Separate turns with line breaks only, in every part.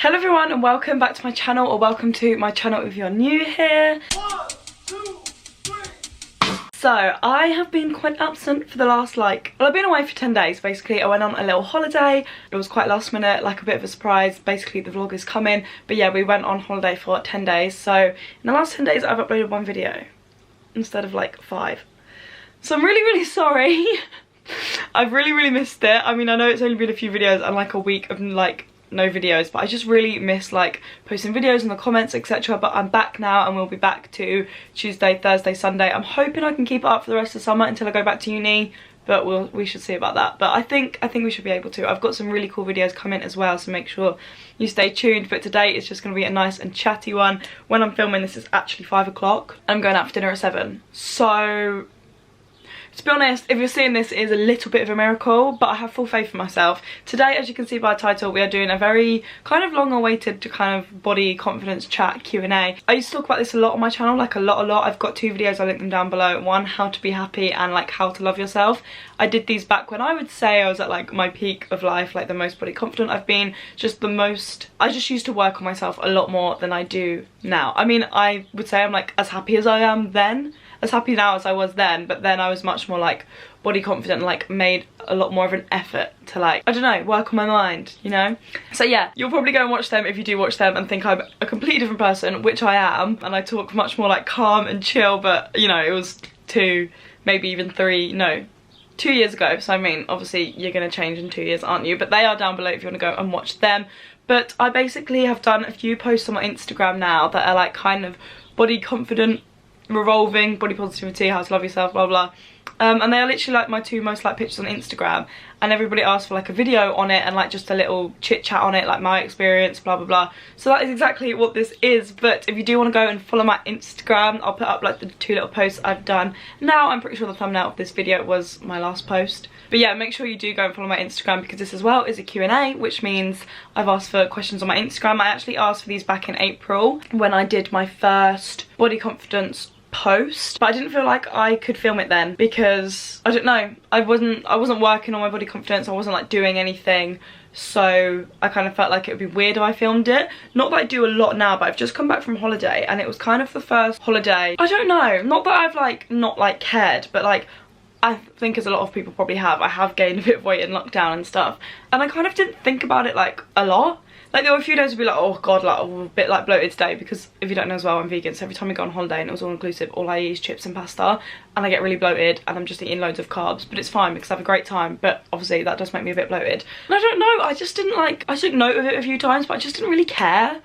Hello everyone and welcome back to my channel, or welcome to my channel if you're new here.
1, 2, 3.
So I have been quite absent for the last I've been away for 10 days basically. I went on a little holiday. It was quite last minute, like a bit of a surprise. Basically the vlog is coming, but yeah, we went on holiday for 10 days. So in the last 10 days I've uploaded 1 video instead of like 5. So I'm really sorry. I've really missed it. I mean, I know it's only been a few videos and like a week of no videos, but I just really miss posting videos in the comments, etc. But I'm back now and we'll be back to Tuesday, Thursday, Sunday. I'm hoping I can keep it up for the rest of the summer until I go back to uni, but we should see about that. But I think we should be able to. I've got some really cool videos coming as well, so make sure you stay tuned. But today it's just going to be a nice and chatty one. When I'm filming this, it's actually 5 o'clock. I'm going out for dinner at 7, so to be honest, if you're seeing this, it is a little bit of a miracle, but I have full faith in myself. Today, as you can see by the title, we are doing a very kind of long-awaited kind of body confidence chat Q&A. I used to talk about this a lot on my channel, like a lot. I've got 2 videos, I'll link them down below. One, how to be happy, and like how to love yourself. I did these back when I would say I was at like my peak of life, like the most body confident I've been, I just used to work on myself a lot more than I do now. I mean, I would say I'm like as happy as I am then, as happy now as I was then, but then I was much more like body confident and like made a lot more of an effort to like, I don't know, work on my mind, you know? So yeah, you'll probably go and watch them if you do watch them and think I'm a completely different person, which I am, and I talk much more like calm and chill, but you know, it was 2, maybe even 3, no, 2 years ago. So I mean, obviously you're gonna change in 2 years, aren't you? But they are down below if you want to go and watch them. But I basically have done a few posts on my Instagram now that are like kind of body confident, revolving, body positivity, how to love yourself, blah blah. And they are literally like my 2 most liked pictures on Instagram, and everybody asked for like a video on it and like just a little chit chat on it, like my experience, blah blah blah. So that is exactly what this is. But if you do want to go and follow my Instagram, I'll put up like the 2 little posts I've done now. I'm pretty sure the thumbnail of this video was my last post. But yeah, make sure you do go and follow my Instagram, because this as well is a Q&A, which means I've asked for questions on my Instagram. I actually asked for these back in April when I did my first body confidence post, but I didn't feel like I could film it then because I don't know, I wasn't working on my body confidence. I wasn't like doing anything, so I kind of felt like it would be weird if I filmed it. Not that I do a lot now, but I've just come back from holiday and it was kind of the first holiday, I don't know, not that I've not cared, but like I think, as a lot of people probably have, I have gained a bit of weight in lockdown and stuff, and I kind of didn't think about it like a lot. Like there were a few days I'd be like, oh god, like I'm a bit like bloated today, because if you don't know as well, I'm vegan, so every time we go on holiday and it was all inclusive, all I eat is chips and pasta, and I get really bloated and I'm just eating loads of carbs, but it's fine because I have a great time. But obviously that does make me a bit bloated, and I don't know, I just didn't I took note of it a few times, but I just didn't really care.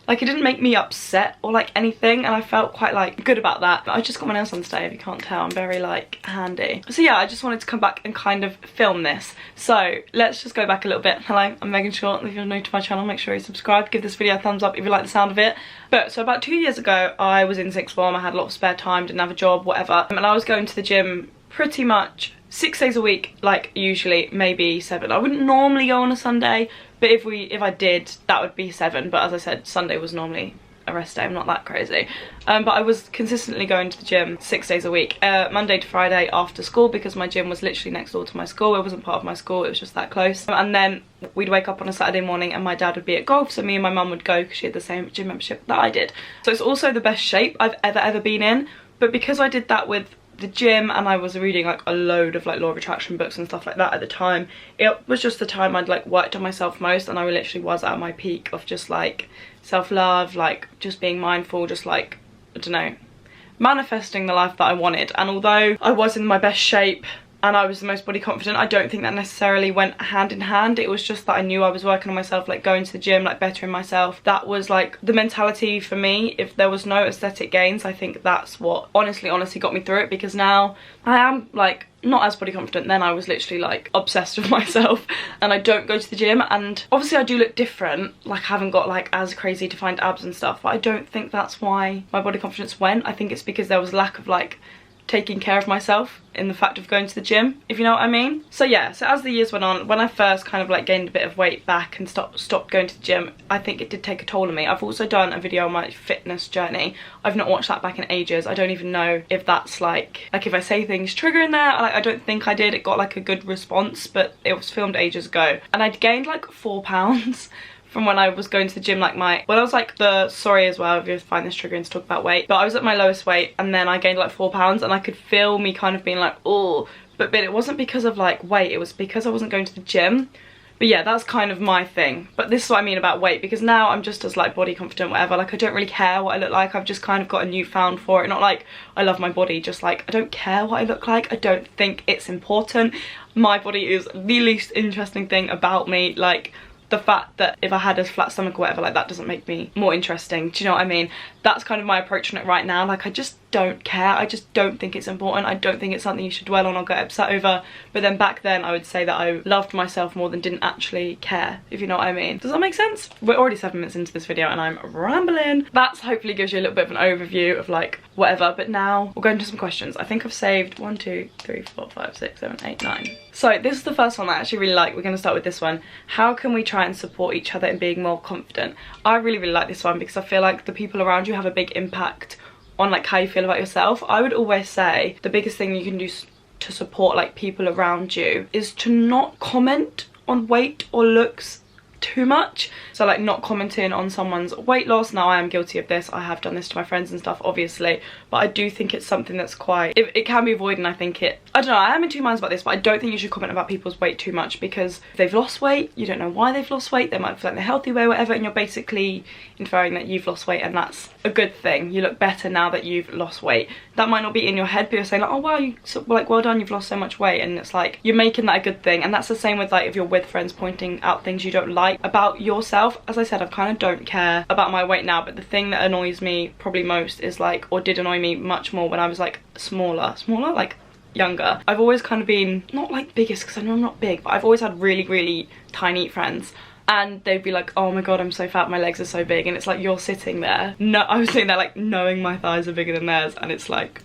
Like, it didn't make me upset or like anything, and I felt quite like good about that. But I just got my nails on today, if you can't tell. I'm very like handy. So yeah, I just wanted to come back and kind of film this. So let's just go back a little bit. Hello, I'm Megan Short. If you're new to my channel, make sure you subscribe. Give this video a thumbs up if you like the sound of it. But so about 2 years ago, I was in sixth form. I had a lot of spare time, didn't have a job, whatever. And I was going to the gym pretty much 6 days a week, like usually, maybe 7. I wouldn't normally go on a Sunday, but if I did, that would be 7. But as I said, Sunday was normally a rest day. I'm not that crazy. But I was consistently going to the gym 6 days a week, Monday to Friday after school, because my gym was literally next door to my school. It wasn't part of my school, it was just that close. And then we'd wake up on a Saturday morning and my dad would be at golf, so me and my mum would go because she had the same gym membership that I did. So it's also the best shape I've ever been in. But because I did that with the gym and I was reading like a load of like law of attraction books and stuff like that at the time, it was just the time I'd like worked on myself most, and I literally was at my peak of just like self-love, like just being mindful, just like, I don't know, manifesting the life that I wanted. And although I was in my best shape and I was the most body confident, I don't think that necessarily went hand in hand. It was just that I knew I was working on myself, like going to the gym, like bettering myself. That was like the mentality for me. If there was no aesthetic gains, I think that's what honestly got me through it, because now I am like not as body confident. Then I was literally like obsessed with myself, and I don't go to the gym, and obviously I do look different, like I haven't got like as crazy defined abs and stuff, but I don't think that's why my body confidence went. I think it's because there was lack of like taking care of myself in the fact of going to the gym, if you know what I mean. So yeah, so as the years went on, when I first kind of like gained a bit of weight back and stopped going to the gym, I think it did take a toll on me. I've also done a video on my fitness journey. I've not watched that back in ages. I don't even know if that's like if I say things trigger in there. Like, I don't think I did. It got like a good response, but it was filmed ages ago, and I'd gained like 4 pounds from when I was going to the gym, like when I was like sorry as well if you find this triggering to talk about weight, but I was at my lowest weight and then I gained like 4 pounds and I could feel me kind of being like, oh, but it wasn't because of like weight, it was because I wasn't going to the gym. But yeah, that's kind of my thing. But this is what I mean about weight, because now I'm just as like body confident, whatever. Like I don't really care what I look like. I've just kind of got a newfound for it. Not like I love my body, just like I don't care what I look like. I don't think it's important. My body is the least interesting thing about me. Like the fact that if I had a flat stomach or whatever, like that doesn't make me more interesting. Do you know what I mean? That's kind of my approach on it right now. Like I just don't care. I just don't think it's important. I don't think it's something you should dwell on or get upset over. But then back then I would say that I loved myself more than didn't actually care, if you know what I mean. Does that make sense? We're already 7 minutes into this video and I'm rambling. That's hopefully gives you a little bit of an overview of like whatever. But now we'll go into some questions. I think I've saved 1, 2, 3, 4, 5, 6, 7, 8, 9. So this is the first one that I actually really like. We're going to start with this one. How can we try and support each other in being more confident? I really like this one because I feel like the people around you have a big impact on like how you feel about yourself. I would always say the biggest thing you can do to support like people around you is to not comment on weight or looks too much. So like not commenting on someone's weight loss. Now I am guilty of this. I have done this to my friends and stuff obviously, but I do think it's something that's quite, it can be avoided. And I think I don't know, I am in two minds about this, but I don't think you should comment about people's weight too much, because if they've lost weight, you don't know why they've lost weight. They might feel like they're healthy way or whatever, and you're basically inferring that you've lost weight, and that's a good thing. You look better now that you've lost weight. That might not be in your head, but you're saying like, oh wow, like well done, you've lost so much weight, and it's like you're making that a good thing. And that's the same with like if you're with friends pointing out things you don't like about yourself. As I said, I kind of don't care about my weight now, but the thing that annoys me probably most is like, or did annoy me much more when I was like smaller, like younger. I've always kind of been, not like biggest because I know I'm not big, but I've always had really tiny friends. And they'd be like, oh my god, I'm so fat, my legs are so big. And it's like, you're sitting there. No, I was sitting there like knowing my thighs are bigger than theirs. And it's like,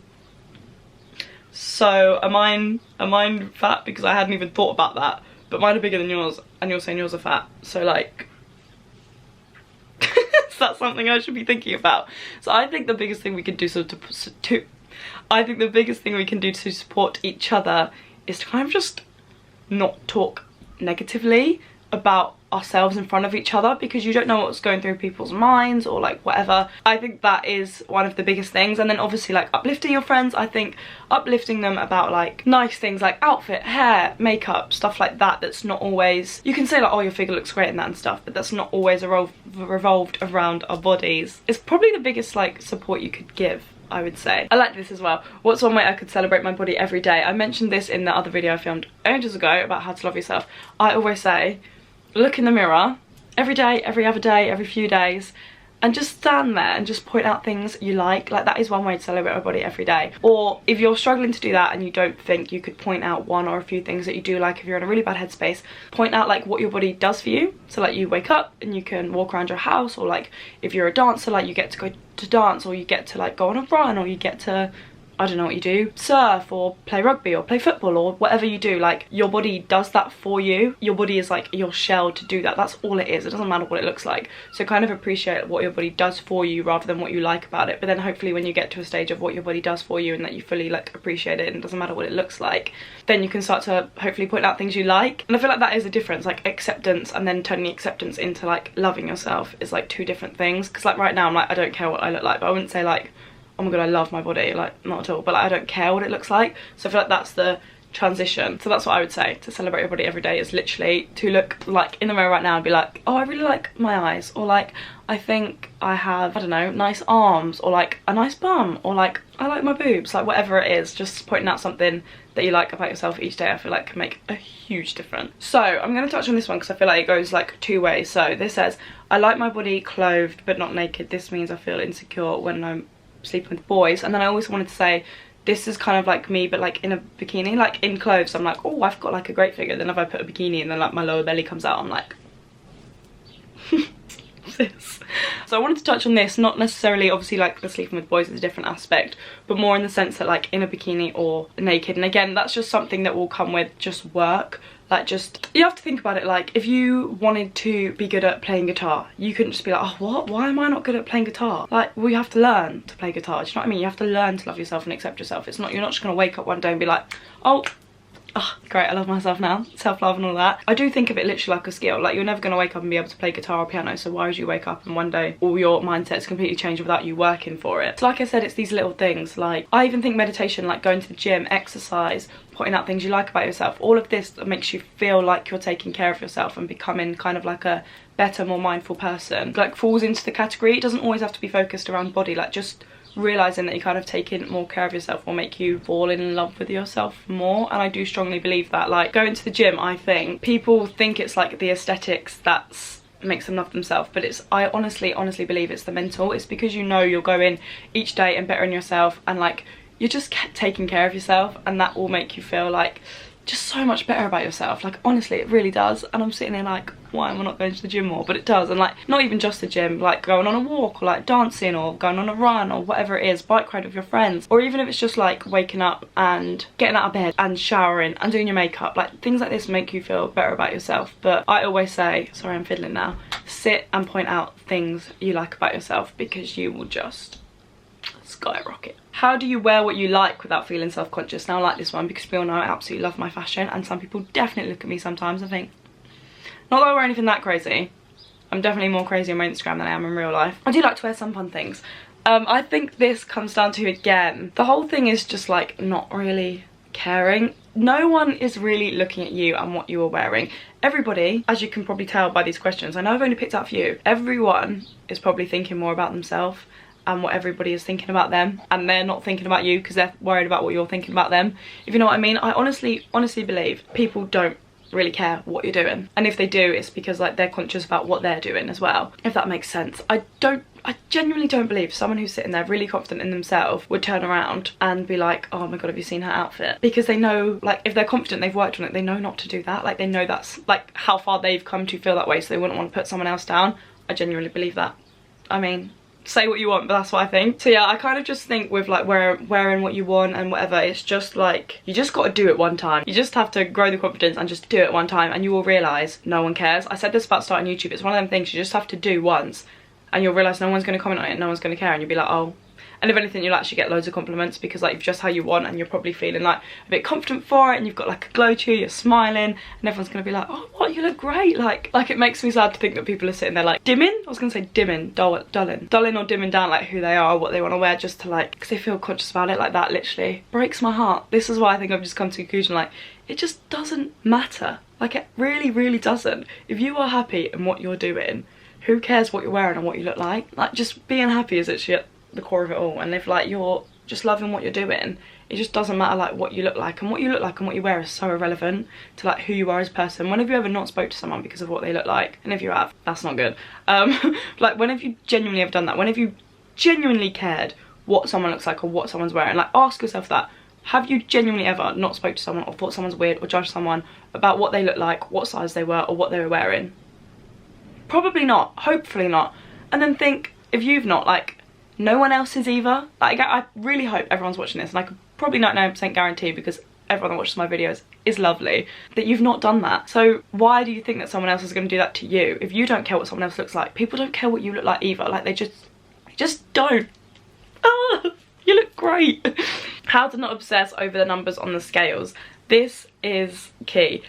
so am I fat because I hadn't even thought about that? But mine are bigger than yours and you're saying yours are fat. So like, is that something I should be thinking about? So I think the biggest thing we can do I think the biggest thing we can do to support each other is to kind of just not talk negatively about ourselves in front of each other, because you don't know what's going through people's minds or like whatever. I think that is one of the biggest things. And then obviously like uplifting your friends. I think uplifting them about like nice things like outfit, hair, makeup, stuff like that. That's not always, you can say like, oh your figure looks great and that and stuff, but that's not always revolved around our bodies. It's probably the biggest like support you could give, I would say. I like this as well. What's one way I could celebrate my body every day? I mentioned this in the other video I filmed ages ago about how to love yourself. I always say, look in the mirror every day, every other day, every few days, and just stand there and just point out things you like. Like that is one way to celebrate my body every day. Or if you're struggling to do that and you don't think you could point out one or a few things that you do like, if you're in a really bad headspace, point out like what your body does for you. So like you wake up and you can walk around your house, or like if you're a dancer, like you get to go to dance, or you get to like go on a run, or you get to, I don't know what you do, surf or play rugby or play football or whatever you do. Like your body does that for you. Your body is like your shell to do that. That's all it is. It doesn't matter what it looks like. So kind of appreciate what your body does for you rather than what you like about it. But then hopefully when you get to a stage of what your body does for you and that you fully like appreciate it and it doesn't matter what it looks like, then you can start to hopefully point out things you like. And I feel like that is a difference, like acceptance and then turning the acceptance into like loving yourself is like two different things. Because like right now I'm like, I don't care what I look like, but I wouldn't say like, oh my god I love my body, like not at all, but like, I don't care what it looks like. So I feel like that's the transition. So that's what I would say to celebrate your body every day, is literally to look like in the mirror right now and be like, oh I really like my eyes, or like I think I have, I don't know, nice arms, or like a nice bum, or like I like my boobs, like whatever it is. Just pointing out something that you like about yourself each day I feel like can make a huge difference. So I'm going to touch on this one because I feel like it goes like two ways. So this says, I like my body clothed but not naked. This means I feel insecure when I'm sleeping with boys. And then I always wanted to say, this is kind of like me but like in a bikini. Like in clothes I'm like, oh I've got like a great figure. Then if I put a bikini and then like my lower belly comes out, I'm like this. So I wanted to touch on this, not necessarily obviously like the sleeping with boys is a different aspect, but more in the sense that like in a bikini or naked. And again, that's just something that will come with just work. Like just, you have to think about it, like if you wanted to be good at playing guitar, you couldn't just be like, oh what, why am I not good at playing guitar? Like, well you have to learn to play guitar, do you know what I mean? You have to learn to love yourself and accept yourself. It's not, you're not just gonna wake up one day and be like, oh Oh, great, I love myself now. Self-love and all that. I do think of it literally like a skill. Like, you're never going to wake up and be able to play guitar or piano, so why would you wake up and one day all your mindset's completely changed without you working for it? So like I said, it's these little things. Like, I even think meditation, like going to the gym, exercise, pointing out things you like about yourself, all of this makes you feel like you're taking care of yourself and becoming kind of like a better, more mindful person. Like, falls into the category. It doesn't always have to be focused around body. Like, just realizing that you're kind of taking more care of yourself will make you fall in love with yourself more. And I do strongly believe that. Like, going to the gym, I think people think it's like the aesthetics that's makes them love themselves, but it's, I honestly believe it's the mental. It's because you know you're going each day and bettering yourself, and like you're just taking care of yourself, and that will make you feel like just so much better about yourself. Like, honestly, it really does. And I'm sitting there like, why am I not going to the gym more? But it does. And like, not even just the gym, like going on a walk or like dancing or going on a run or whatever it is, bike ride with your friends, or even if it's just like waking up and getting out of bed and showering and doing your makeup, like things like this make you feel better about yourself. But I always say, sorry, I'm fiddling now, sit and point out things you like about yourself, because you will just skyrocket. How do you wear what you like without feeling self-conscious? Now, I like this one because we all know I absolutely love my fashion, and some people definitely look at me sometimes and think, not that I wear anything that crazy. I'm definitely more crazy on my Instagram than I am in real life. I do like to wear some fun things. I think this comes down to, again, the whole thing is just like not really caring. No one is really looking at you and what you are wearing. Everybody, as you can probably tell by these questions, I know I've only picked out a few, everyone is probably thinking more about themselves and what everybody is thinking about them, and they're not thinking about you because they're worried about what you're thinking about them, if you know what I mean. I honestly believe people don't really care what you're doing, and if they do, it's because like they're conscious about what they're doing as well, if that makes sense. I genuinely don't believe someone who's sitting there really confident in themselves would turn around and be like, oh my god, have you seen her outfit? Because they know, like, if they're confident, they've worked on it, they know not to do that. Like, they know that's like how far they've come to feel that way, so they wouldn't want to put someone else down. I genuinely believe that. I mean, say what you want, but that's what I think. So yeah, I kind of just think with like wearing what you want and whatever, it's just like, you just got to do it one time. You just have to grow the confidence and just do it one time, and you will realise no one cares. I said this about starting YouTube. It's one of them things you just have to do once, and you'll realise no one's going to comment on it, no one's going to care, and you'll be like, oh. And if anything, you'll actually get loads of compliments, because like you've just how you want, and you're probably feeling like a bit confident for it, and you've got like a glow to you, you're smiling, and everyone's gonna be like, oh, what, you look great. Like it makes me sad to think that people are sitting there like dimming, I was gonna say dimming, dulling or dimming down like who they are, what they want to wear, just to like, because they feel conscious about it. Like, that literally breaks my heart. This is why I think I've just come to the conclusion, like, it just doesn't matter. Like, it really doesn't. If you are happy in what you're doing, who cares what you're wearing and what you look like? Like, just being happy is actually at the core of it all. And if like you're just loving what you're doing, it just doesn't matter like what you look like, and what you look like and what you wear is so irrelevant to like who you are as a person. When have you ever not spoke to someone because of what they look like? And if you have, that's not good. Like, when have you genuinely ever done that? When have you genuinely cared what someone looks like or what someone's wearing? Like, ask yourself that. Have you genuinely ever not spoke to someone or thought someone's weird or judged someone about what they look like, what size they were, or what they were wearing? Probably not. Hopefully not. And then think, if you've not, like, no one else is either. Like, I really hope everyone's watching this, and I could probably 99% guarantee, because everyone that watches my videos is lovely, that you've not done that. So why do you think that someone else is going to do that to you? If you don't care what someone else looks like, people don't care what you look like either. Like, they just don't. Ah, you look great. How to not obsess over the numbers on the scales. This is key.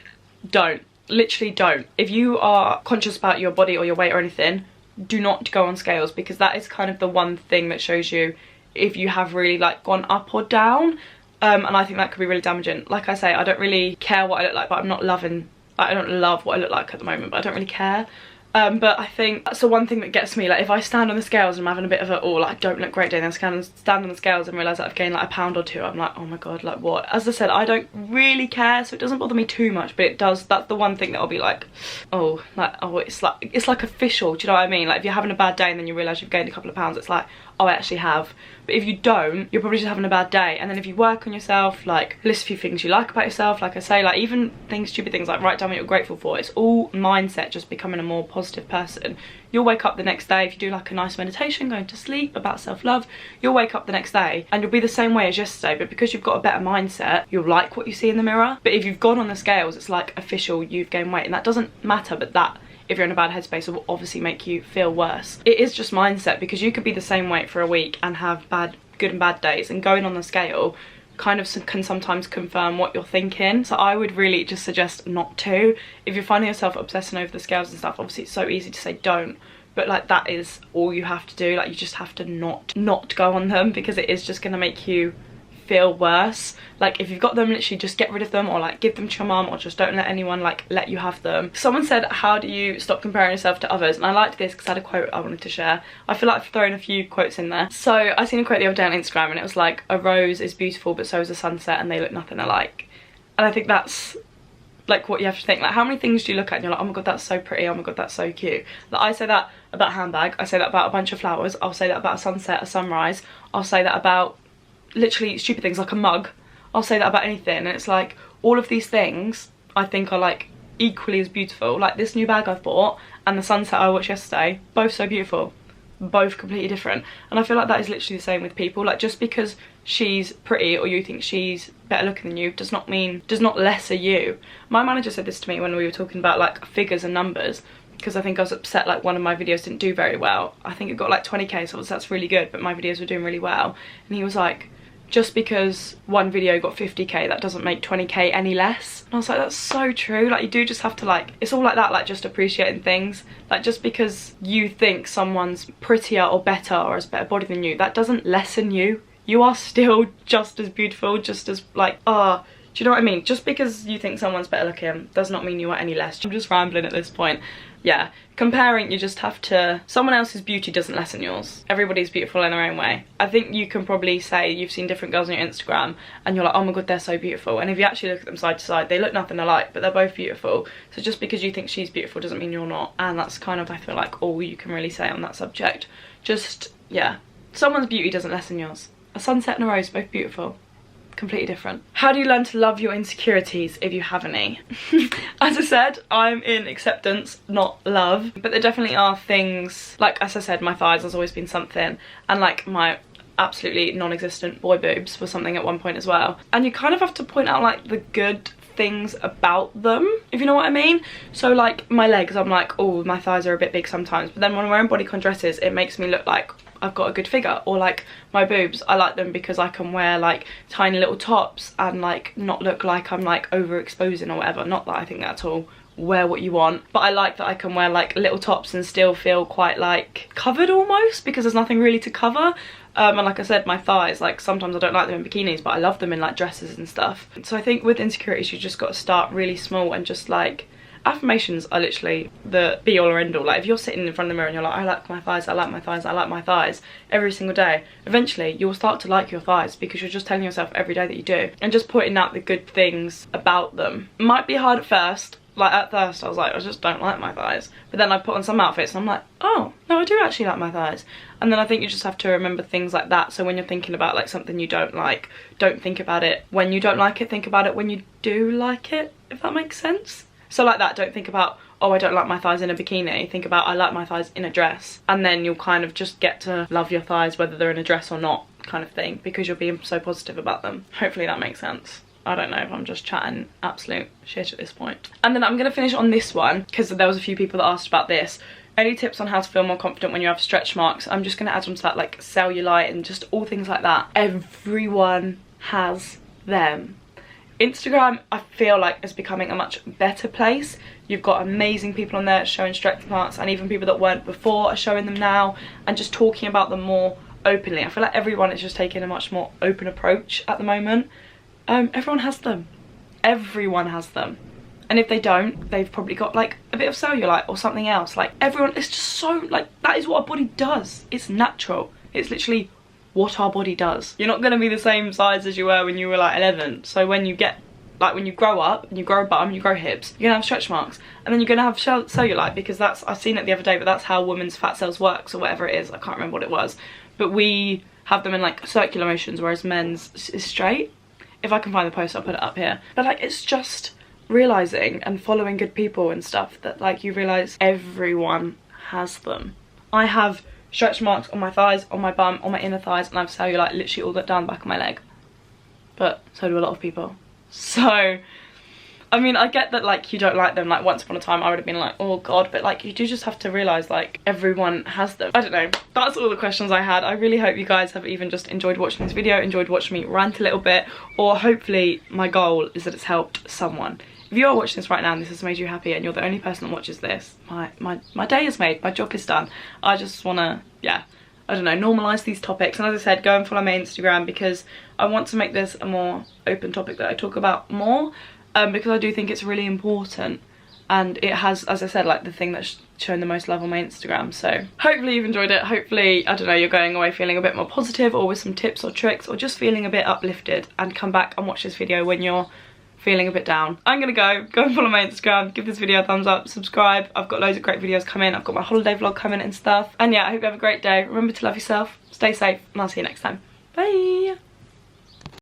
Don't. Literally don't. If you are conscious about your body or your weight or anything, do not go on scales, because that is kind of the one thing that shows you if you have really like gone up or down, and I think that could be really damaging. Like I say, I don't really care what I look like, but I'm not loving, like, I don't love what I look like at the moment, but I don't really care. But I think that's the one thing that gets me. Like, if I stand on the scales and I'm having a bit of a, oh, like, I don't look great day, and then stand on the scales and realise that I've gained like a pound or two, I'm like, oh my god, like, what? As I said, I don't really care, so it doesn't bother me too much, but it does, that's the one thing that I'll be like, oh, it's like official, do you know what I mean? Like, if you're having a bad day and then you realise you've gained a couple of pounds, it's like, oh, I actually have. But if you don't, you're probably just having a bad day. And then if you work on yourself, like, list a few things you like about yourself, like I say, like, even things, stupid things, like write down what you're grateful for. It's all mindset, just becoming a more positive person. You'll wake up the next day, if you do like a nice meditation, going to sleep, about self-love, you'll wake up the next day and you'll be the same way as yesterday, but because you've got a better mindset, you'll like what you see in the mirror. But if you've gone on the scales, it's like official, you've gained weight, and that doesn't matter, but that, if you're in a bad headspace, it will obviously make you feel worse. It is just mindset, because you could be the same weight for a week and have good and bad days, and going on the scale kind of can sometimes confirm what you're thinking. So I would really just suggest not to. If you're finding yourself obsessing over the scales and stuff, obviously it's so easy to say don't, but like that is all you have to do. Like you just have to not go on them, because it is just going to make you feel worse. Like if you've got them, literally just get rid of them, or like give them to your mum, or just don't let anyone like let you have them. Someone said, how do you stop comparing yourself to others? And I liked this because I had a quote I wanted to share. I feel like I've thrown a few quotes in there. So I seen a quote the other day on Instagram, and it was like, a rose is beautiful but so is a sunset, and they look nothing alike. And I think that's like what you have to think. Like how many things do you look at and you're like, oh my god, that's so pretty, oh my god, that's so cute. Like I say that about a handbag, I say that about a bunch of flowers, I'll say that about a sunset, a sunrise, I'll say that about literally stupid things like a mug. I'll say that about anything, and it's like all of these things I think are like equally as beautiful. Like this new bag I've bought and the sunset I watched yesterday, both so beautiful, both completely different. And I feel like that is literally the same with people. Like just because she's pretty or you think she's better looking than you does not lesser you. My manager said this to me when we were talking about like figures and numbers, because I think I was upset like one of my videos didn't do very well. I think it got like 20k, so that's really good, but my videos were doing really well. And he was like, just because one video got 50k, that doesn't make 20k any less. And I was like, that's so true. Like you do just have to like, it's all like that, like just appreciating things. Like just because you think someone's prettier or better or has better body than you, that doesn't lessen you. You are still just as beautiful, just as like, do you know what I mean? Just because you think someone's better looking does not mean you are any less. I'm just rambling at this point. Yeah, comparing, you just have to, someone else's beauty doesn't lessen yours. Everybody's beautiful in their own way. I think you can probably say you've seen different girls on your Instagram and you're like, oh my god, they're so beautiful. And if you actually look at them side to side, they look nothing alike, but they're both beautiful. So just because you think she's beautiful doesn't mean you're not. And that's kind of, I feel like, all you can really say on that subject. Just, yeah, someone's beauty doesn't lessen yours. A sunset and a rose, both beautiful. Completely different. How do you learn to love your insecurities if you have any? As I said, I'm in acceptance, not love, but there definitely are things, like as I said, my thighs has always been something, and like my absolutely non-existent boy boobs were something at one point as well. And you kind of have to point out like the good things about them, if you know what I mean. So like my legs, I'm like, oh, my thighs are a bit big sometimes, but then when I'm wearing bodycon dresses, it makes me look like I've got a good figure. Or like my boobs, I like them because I can wear like tiny little tops and like not look like I'm like overexposing or whatever. Not that I think that at all. Wear what you want, but I like that I can wear like little tops and still feel quite like covered almost, because there's nothing really to cover. And like I said, my thighs, like sometimes I don't like them in bikinis, but I love them in like dresses and stuff. So I think with insecurities, you just got to start really small, and just like, affirmations are literally the be all or end all. Like if you're sitting in front of the mirror and you're like, I like my thighs, I like my thighs, I like my thighs every single day, eventually you'll start to like your thighs, because you're just telling yourself every day that you do, and just pointing out the good things about them. It might be hard at first. Like at first I was like, I just don't like my thighs, but then I put on some outfits and I'm like, oh no, I do actually like my thighs. And then I think you just have to remember things like that. So when you're thinking about like something you don't like, don't think about it when you don't like it, think about it when you do like it, if that makes sense. So like that, don't think about, oh, I don't like my thighs in a bikini. Think about, I like my thighs in a dress. And then you'll kind of just get to love your thighs whether they're in a dress or not, kind of thing, because you're being so positive about them. Hopefully that makes sense. I don't know if I'm just chatting absolute shit at this point. And then I'm going to finish on this one, because there was a few people that asked about this. Any tips on how to feel more confident when you have stretch marks? I'm just going to add on to that, like cellulite and just all things like that. Everyone has them. Instagram, I feel like, is becoming a much better place. You've got amazing people on there showing stretch marks, and even people that weren't before are showing them now, and just talking about them more openly. I feel like everyone is just taking a much more open approach at the moment. Everyone has them. Everyone has them. And if they don't, they've probably got like a bit of cellulite or something else. Like everyone, it's just so, like, that is what our body does. It's natural. It's literally what our body does. You're not going to be the same size as you were when you were like 11. So when you get, like, when you grow up and you grow a bum, you grow hips, you're going to have stretch marks. And then you're going to have cellulite, because that's, I've seen it the other day, but that's how women's fat cells works, or whatever it is. I can't remember what it was. But we have them in like circular motions, whereas men's is straight. If I can find the post, I'll put it up here. But like, it's just realising and following good people and stuff that like you realise everyone has them. I have stretch marks on my thighs, on my bum, on my inner thighs, and I have cellulite literally all that down the back of my leg. But so do a lot of people. So I mean, I get that like you don't like them. Like once upon a time I would have been like, oh god, but like you do just have to realise like everyone has them. I don't know, that's all the questions I had. I really hope you guys have even just enjoyed watching this video, enjoyed watching me rant a little bit, or hopefully my goal is that it's helped someone. If you are watching this right now and this has made you happy and you're the only person that watches this, my day is made, my job is done. I just wanna, yeah, I don't know, normalise these topics. And as I said, go and follow my Instagram because I want to make this a more open topic that I talk about more, because I do think it's really important. And it has, as I said, like the thing that's shown the most love on my Instagram. So hopefully you've enjoyed it. Hopefully, I don't know, you're going away feeling a bit more positive or with some tips or tricks or just feeling a bit uplifted, and come back and watch this video when you're feeling a bit down. I'm gonna go and follow my Instagram, give this video a thumbs up, subscribe. I've got loads of great videos coming. I've got my holiday vlog coming and stuff. And yeah, I hope you have a great day. Remember to love yourself, stay safe, and I'll see you next time. Bye.